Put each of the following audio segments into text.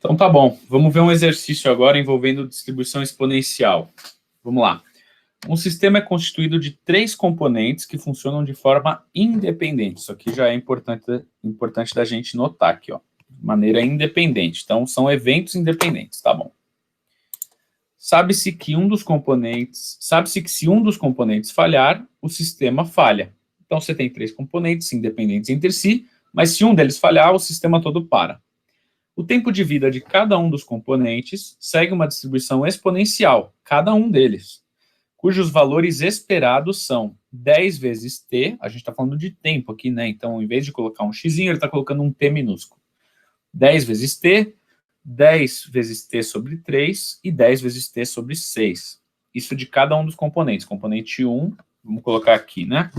Então tá bom, vamos ver um exercício agora envolvendo distribuição exponencial. Vamos lá. Um sistema é constituído de 3 componentes que funcionam de forma independente. Isso aqui já é importante da gente notar aqui, ó. De maneira independente. Então, são eventos independentes, tá bom. Sabe-se que se um dos componentes falhar, o sistema falha. Então, você tem 3 componentes independentes entre si, mas se um deles falhar, o sistema todo para. O tempo de vida de cada um dos componentes segue uma distribuição exponencial, cada um deles, cujos valores esperados são 10 vezes t, a gente está falando de tempo aqui, né? Então, em vez de colocar um x, ele está colocando um t minúsculo. 10 vezes t, 10 vezes t sobre 3 e 10 vezes t sobre 6. Isso de cada um dos componentes. Componente 1, vamos colocar aqui, né?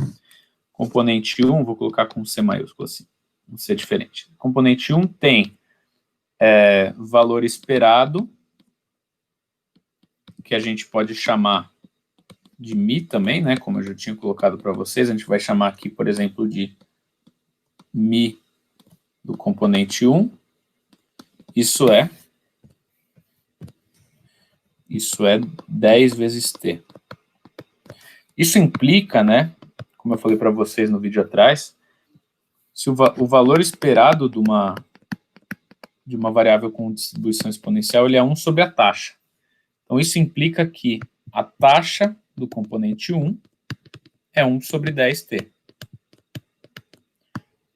Componente 1, vou colocar com C maiúsculo assim, não ser diferente. Componente 1 tem valor esperado, que a gente pode chamar de μ também, né? Como eu já tinha colocado para vocês, a gente vai chamar aqui, por exemplo, de μ do componente 1. Isso é 10 vezes t. Isso implica, né? Como eu falei para vocês no vídeo atrás, se o valor esperado de uma variável com distribuição exponencial, ele é 1 sobre a taxa. Então, isso implica que a taxa do componente 1 é 1 sobre 10t.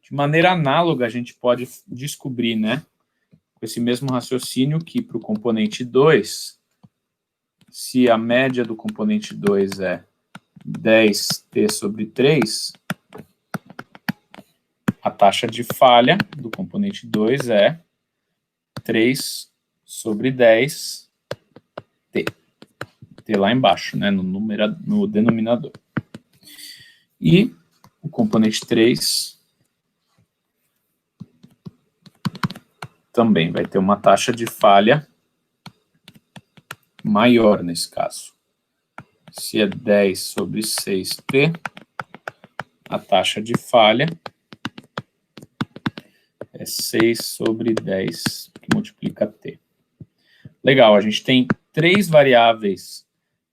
De maneira análoga, a gente pode descobrir, né, com esse mesmo raciocínio, que para o componente 2, se a média do componente 2 é 10t sobre 3, a taxa de falha do componente 2 é 3 sobre 10t. T lá embaixo, né, no denominador. E o componente 3 também vai ter uma taxa de falha maior nesse caso. Se é 10 sobre 6t, a taxa de falha é 6 sobre 10, que multiplica t. Legal, a gente tem 3 variáveis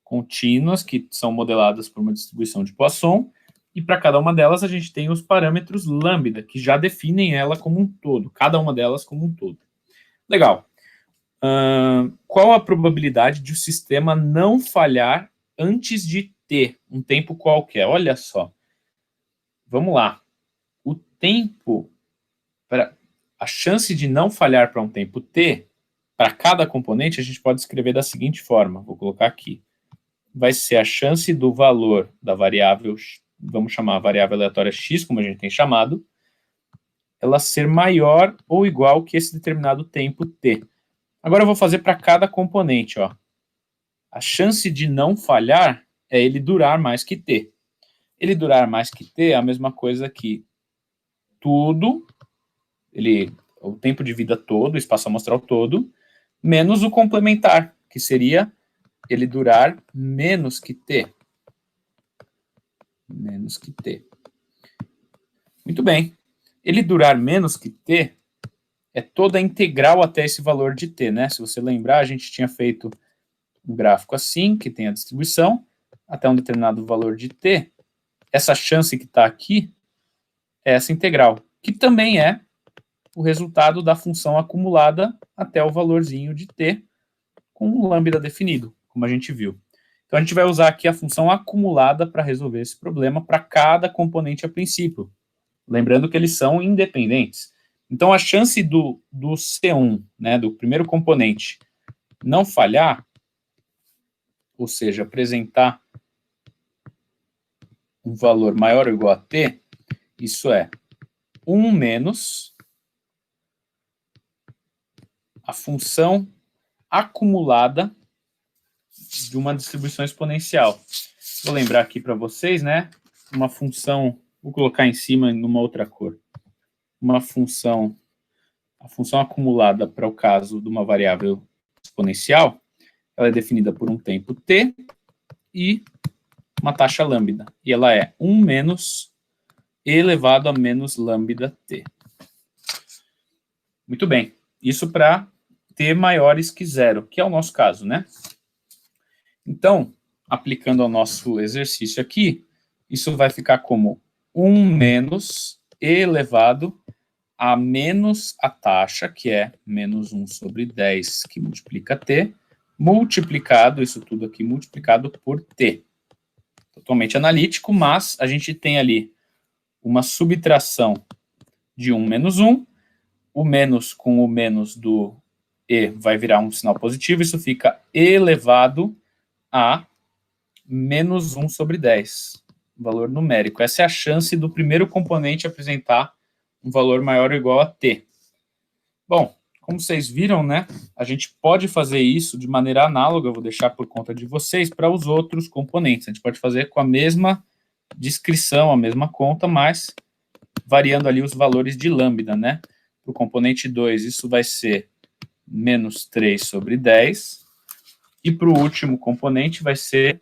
contínuas que são modeladas por uma distribuição de Poisson, e para cada uma delas a gente tem os parâmetros lambda, que já definem ela como um todo, cada uma delas como um todo. Legal. Qual a probabilidade de o sistema não falhar antes de t, um tempo qualquer? Olha só. Vamos lá. O tempo, a chance de não falhar para um tempo t, para cada componente, a gente pode escrever da seguinte forma, vou colocar aqui. Vai ser a chance do valor da variável, vamos chamar a variável aleatória x, como a gente tem chamado, ela ser maior ou igual que esse determinado tempo t. Agora eu vou fazer para cada componente, ó. A chance de não falhar é ele durar mais que t. Ele durar mais que t é a mesma coisa que tudo, o tempo de vida todo, o espaço amostral todo, menos o complementar, que seria ele durar menos que t. Menos que t. Muito bem. Ele durar menos que t é toda a integral até esse valor de t, né? Se você lembrar, a gente tinha feito um gráfico assim, que tem a distribuição, até um determinado valor de t. Essa chance que está aqui é essa integral, que também é o resultado da função acumulada até o valorzinho de t, com um lambda definido, como a gente viu. Então, a gente vai usar aqui a função acumulada para resolver esse problema para cada componente a princípio. Lembrando que eles são independentes. Então, a chance do C1, né, do primeiro componente, não falhar, ou seja, apresentar um valor maior ou igual a t, isso é 1 menos a função acumulada de uma distribuição exponencial. Vou lembrar aqui para vocês, né? Uma função, vou colocar em cima numa outra cor. A função acumulada para o caso de uma variável exponencial, ela é definida por um tempo t e uma taxa lambda. E ela é 1 menos e elevado a menos lambda t. Muito bem. Isso para t maiores que 0, que é o nosso caso, né? Então, aplicando ao nosso exercício aqui, isso vai ficar como 1 menos e elevado a menos a taxa, que é menos 1 sobre 10, que multiplica t, multiplicado, isso tudo aqui multiplicado por t. Totalmente analítico, mas a gente tem ali uma subtração de 1 menos 1, o menos com o menos do e vai virar um sinal positivo, isso fica elevado a menos 1 sobre 10, valor numérico. Essa é a chance do primeiro componente apresentar um valor maior ou igual a t. Bom, como vocês viram, né, a gente pode fazer isso de maneira análoga, eu vou deixar por conta de vocês, para os outros componentes. A gente pode fazer com a mesma descrição, a mesma conta, mas variando ali os valores de lambda, né? Para o componente 2, isso vai ser menos 3 sobre 10, e para o último componente vai ser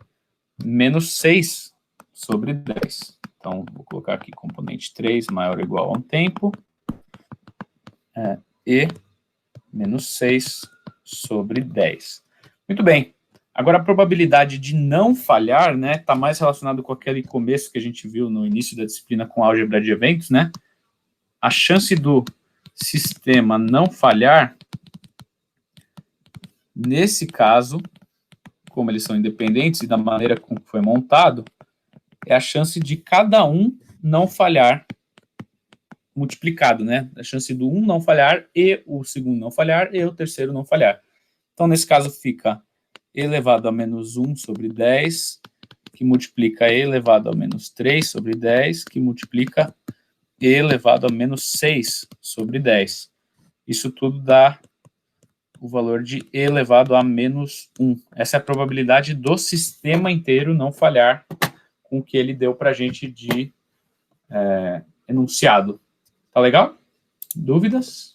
menos 6 sobre 10. Então, vou colocar aqui componente 3 maior ou igual a um tempo, e menos 6 sobre 10. Muito bem. Agora, a probabilidade de não falhar, né, está mais relacionado com aquele começo que a gente viu no início da disciplina com álgebra de eventos, né? A chance do sistema não falhar, nesse caso, como eles são independentes e da maneira como foi montado, é a chance de cada um não falhar multiplicado, né? A chance do 1 não falhar e o segundo não falhar e o terceiro não falhar. Então, nesse caso, fica e elevado a menos 1 sobre 10, que multiplica e elevado a menos 3 sobre 10, que multiplica e elevado a menos 6 sobre 10. Isso tudo dá o valor de e elevado a menos 1. Essa é a probabilidade do sistema inteiro não falhar com o que ele deu para a gente de enunciado. Tá legal? Dúvidas?